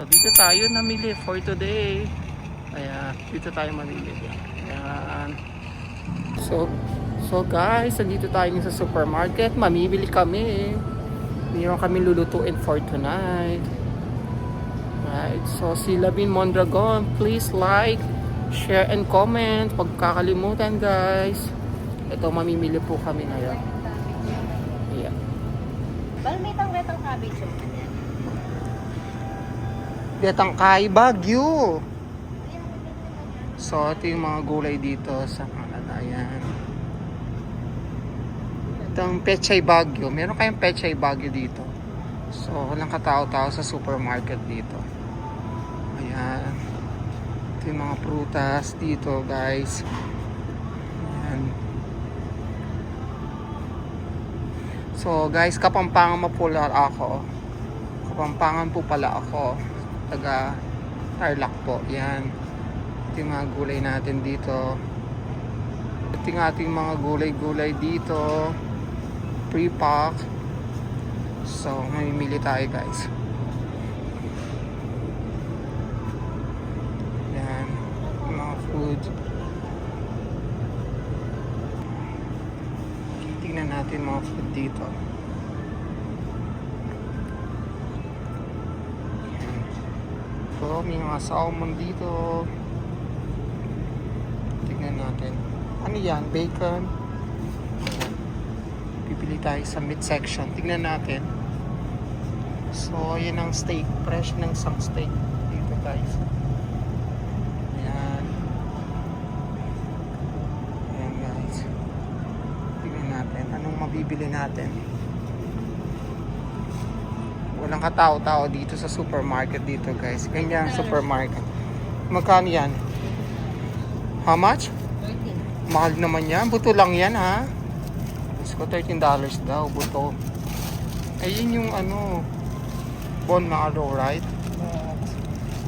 Dito tayo namili for today. Kaya dito tayo mamili. Ayan. So guys, nandito tayo sa supermarket. Mamimili kami. Mayroon kami lulutuin for tonight. Right. So si Lavin Mondragon, please like, share and comment. Huwag kakalimutan guys. Ito mamimili po kami ngayon. Yeah. Balmitang-retang cabbage. Detangkay, Baguio. So, ito yung mga gulay dito sa Canada. Ayan. Itong Pechay Baguio. Meron kayong Pechay Baguio dito. So, walang katao-tao sa supermarket dito. Ayan. Ito yung mga prutas dito, guys. Ayan. So, guys, Kapampangan pala ako. Kapampangan po pala ako. Taga Tarlac po. Yan. Ito yung mga gulay natin dito. Ito yung ating mga gulay-gulay dito. Pre-pack. So, mamimili tayo guys. Yan. Yung mga food. Tingnan natin mga food dito. So, may mga salmon dito. Tignan natin. Ano yan? Bacon. Ayan. Pipili tayo sa meat section. Tignan natin. So, yan ang steak. Fresh ng isang steak. Dito guys. Ayan. Ayan guys. Tignan natin. Anong mabibili natin? Walang katao-tao dito sa supermarket dito guys. Ganyan ang supermarket. Magkano yan? How much? 13. Mahal naman yan. Buto lang yan ha. Gusto ko $13 daw. Buto. Ayun yung ano. Bone marrow, right?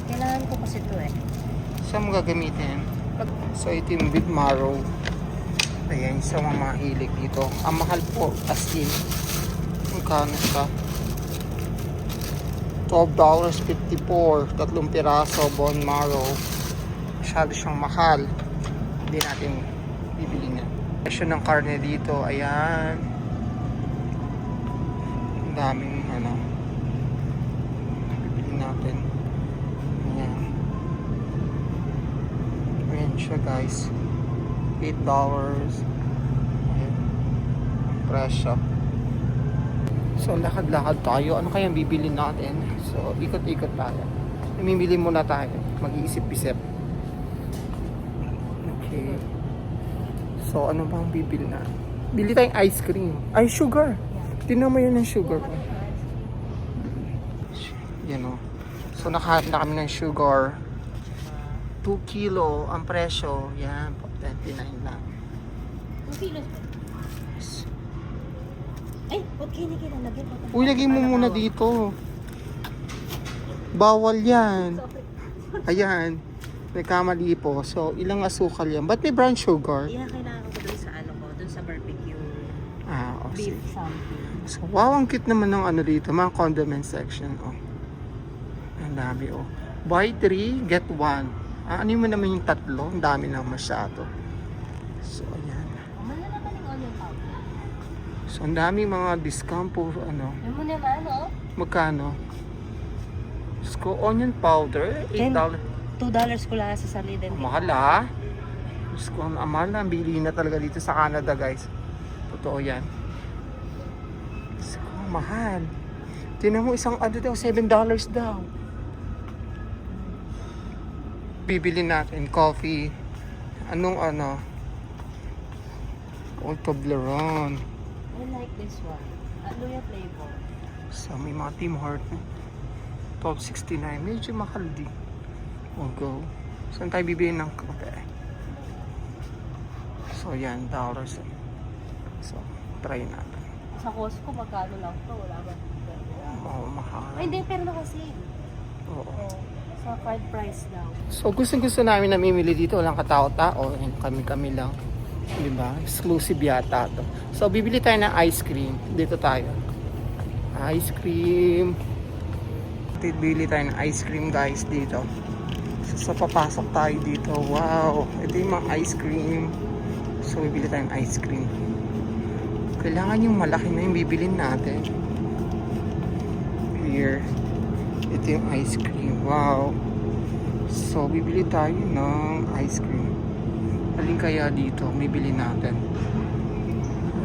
Kailangan ko kasi ito eh. Saan mo gagamitin? So ito yung beef marrow. Ayan. Sa mga mahilig dito. Ang mahal po. As in. Magkano siya? $12.54, tatlong piraso bone marrow. Masyado siyang mahal. Hindi natin bibili na. Presyo ng karne dito, ayan. Ang daming ano. Bibili natin. Ayan. Ayan siya guys. $8. Ayan. Ang presyo. So, lakad-lakad tayo. Ano kayang bibili natin? So, ikot-ikot tayo. Namimili muna tayo. Mag-iisip-isip. Okay. So, ano bang bibili na? Bili tayong ice cream. Ay, sugar. Tingnan mo yun ng sugar. Yan o. So, nakahanap na kami ng sugar. 2 kilo ang presyo. Yan. 29 lang. 2 kilos. Ay, okay na kinalagyan ko. Uy, lagay mo muna dito. Bawal yan. Ayan. May kamali po. So, ilang asukal yan? Ba't may brown sugar? Yan kailangan ko dun sa ano ko, dun sa barbecue. Sige. Beef something. So, wow, ang cute naman ng ano dito. Mga condiment section. Oh. Ang dami, oh. Buy 3, get 1. Ano mo naman yung tatlo? Ang dami na masyado. So, ayan. Mahal naman yung onion powder. So, ang daming mga discount po, ano. Yan mo naman, oh. Magkano? So, onion powder, $8. $2 ko lang sa salida. Mahal ah. Diyos ko, ang mahal na. Bili na talaga dito sa Canada guys. Totoo yan. Diyos ko, mahal. Tinan mo isang ano daw, $7 daw. Bibili natin coffee. Anong ano? Toblerone. I like this one. Luya flavor. So may mga Tim Hortons. $12.69. Medyo mahal din. We'll go. Saan tayo bibili ng kape? So yan, dollars. So, try natin. Sa Costco, magkano lang to? Wala ba? Oh, mahal. Ay, hindi. Pero nakasi. Oo. Oh, sa card price daw. So, gusto namin namimili dito. Walang katao-tao. Kami-kami lang. Diba? Exclusive yata to. So, bibili tayo ng ice cream. Dito tayo. Ice cream. Bili tayo ng ice cream guys dito. So papasok tayo dito. Wow, ito yung mga ice cream. So bibili tayong ice cream. Kailangan yung malaki na yung bibilin natin. Here. Ito yung ice cream. Wow. So bibili tayo ng ice cream. Alin kaya dito bibili natin?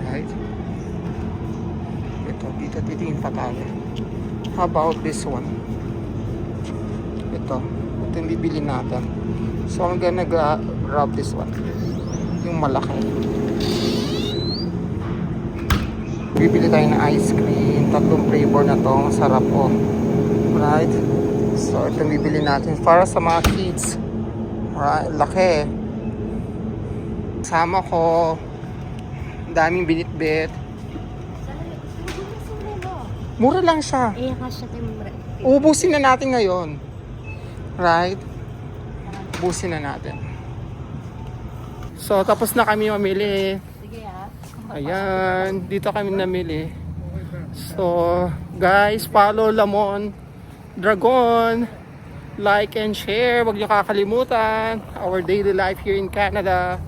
Right? Ito, dito titingin pa tayo. How about this one? Ito yung bibili natin. So I'm gonna grab this one. Yung malaki. Bibili tayo ng ice cream. 3 flavor na to. Ang sarap po. Right? So ito yung bibili natin. Para sa mga kids. Right? Laki. Sama ko. Daming binitbit. Mura lang siya. Eh, kasya tayo Ubusin na natin ngayon. Right? Ubusin na natin. So, tapos na kami mamili. Sige ha. Ayan, dito kami namili. So, guys, follow Lamon Dragon. Like and share. Huwag niyo kakalimutan. Our daily life here in Canada.